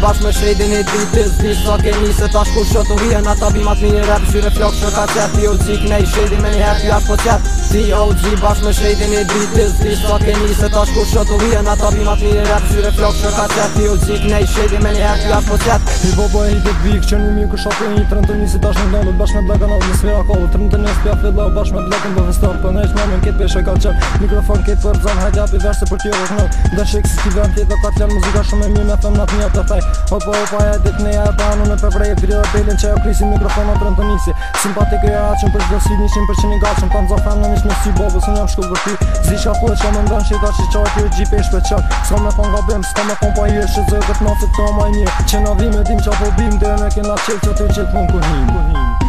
bashkë me shredin e dritis Di sa keni se ta shkur shotu hien ata bimat një rap Shyre flok që ka qet T.O.G knej shredi me një her t'ju ashtë po qet T.O.G bashkë me shredin e dritis Di sa keni se ta shkur shotu hien ata bimat një rap Shyre flok që ka qet T.O.G knej shredi me një her t'ju ashtë po qet Hip-hopa e hitet vik që një mirë këshatë e një 31 si tash në ndonët bashkë me Black Anal në sfera kohë 31 s'pja fidla bashkë me Black në vestor për nejsh mamin ketë peshe ka qep Mikrofon ketë për zan hajtë api verse për tjero shnë Dën që eksistivën tjetë ta flenë muzika shumë e mirë me thëmë natë një të thej Opa e dit neja e panu me përvrej e piri dhe pelin që e krisin mikrofonon 31 Simpatik e aqën për qdo si 100% i gaqën Ta nëzo fem në nish me si bobës unë jam shkull për ty Zisha po e që më ndonë që i ta që qaj t'ju gjipe i shpeqar Ska me pon gabim, ska me pon pa i e shëzë Gët nafit të ma i mirë Që na vime dim që apo bim Dhe me kena qelë që ty qelë mund kuhim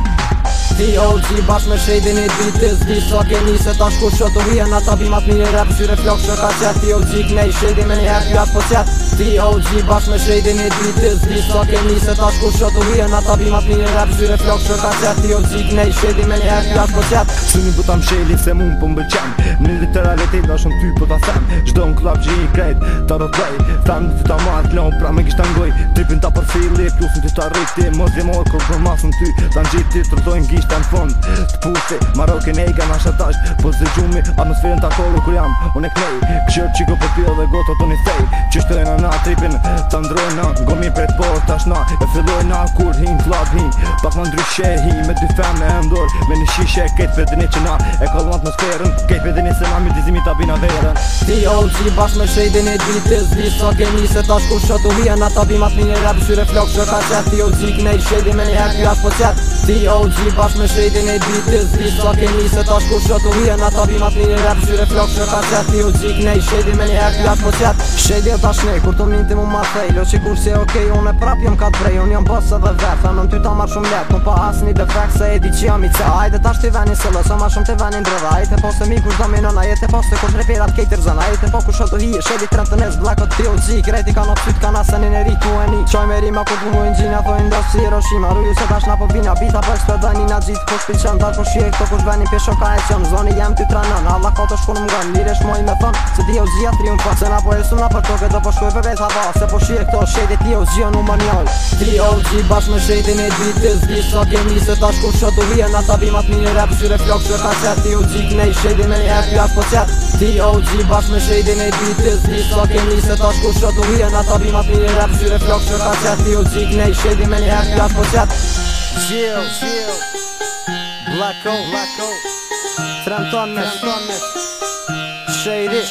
T.O.G bashkë me shredin e dritis Di sa keni se ta shkur shotu hien ata bimat një rap Shyre flok që ka qet T.O.G knej shredi me një her t'ju ashtë po qet T.O.G bashkë me shredin e dritis Di sa keni se ta shkur shotu hien ata bimat një rap Shyre flok që ka qet T.O.G knej shredi me një her t'ju ashtë po qet Suni bu ta mshelin se mun po mbëlqen Në literalitet da shumë ty po ta them Gjdo në klap që i krejt ta rotlej Them të ta marrë klon pra me kishtë angoj Tripin ta përfili plusin të ta rriti Mos dhe morë kur për masën ty Ta në gjitë të rëdojnë gishtë në fond Të pusti Marokin e i ka nasha tasht Po zë gjumi atmosferën ta kollu kur jam Unë e knej Këshër qiko për pjell dhe goto të një thej Qishtojnë na tripin ta ndrojnë na Gomi për të por tash na E fillojnë na kur hin klab hin Pak ma ndryshe hi me dy fem e ndor Me një shishe kejt për dini që na E kallon atmosferën Kejt për dini se na mi dizimi ta bina verën T.O.G bashkë me shredin e dritis Di sa keni se ta shkur shotu hien ata bimat një rap Shyre flok që ka qet T.O.G knej shredi me një her t'ju ashtë po qet T.O.G bashkë me shredin e dritis Di sa keni se ta shkur shotu hien ata bimat një rap Shyre flok që ka qet T.O.G knej shredi me një her t'ju ashtë po qet Shredi e tash ne kur të minti mu ma thej Lo qikur si okej unë e prap jom ka t'vrej Unë jom bës edhe vet Thanon ty ta marrë shumë let Nuk pa as një defekt se e di që jam i ce Ajde tash t'i venin se lë So ma shumë t'i venin drëdha Ajte po se mi kush dominon Ajte po se kush reperat kejtër zën Ajte po kush shotu hije Shredi 31 Black T.O.G krejti ka në psyt ka nasenin e ritu e ni Qoj me rima kur t'muin gjina Thojnë do si Hiroshima Ruju se tash na po bina Bita për ekspedani na gjitë po shpilqen Tash po shie këto kush venin pesho ka e qëm Zoni jem ty tranon Allah ka të shku në mgan Liresh moj me thon Se T.O.G a triumfa Se na po e sumna për toke Do po shkuj për vet hava Se po shie këto shedi T.O.G o numër njoj T.O.G bashkë me shredin e dritis Di sa keni se ta shkur shotu hien ata bimat një rap Shyre flok që ka qet T.O.G knej shredi me një her t'ju ashtë po qet T.O.G bashkë me shredin e dritis Di sa keni se ta shkur shotu hien ata bimat një rap Shyre flok që ka qet T.O.G knej shredi me një her t'ju ashtë po qet Black O Trenton me Shady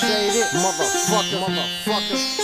Motherfucker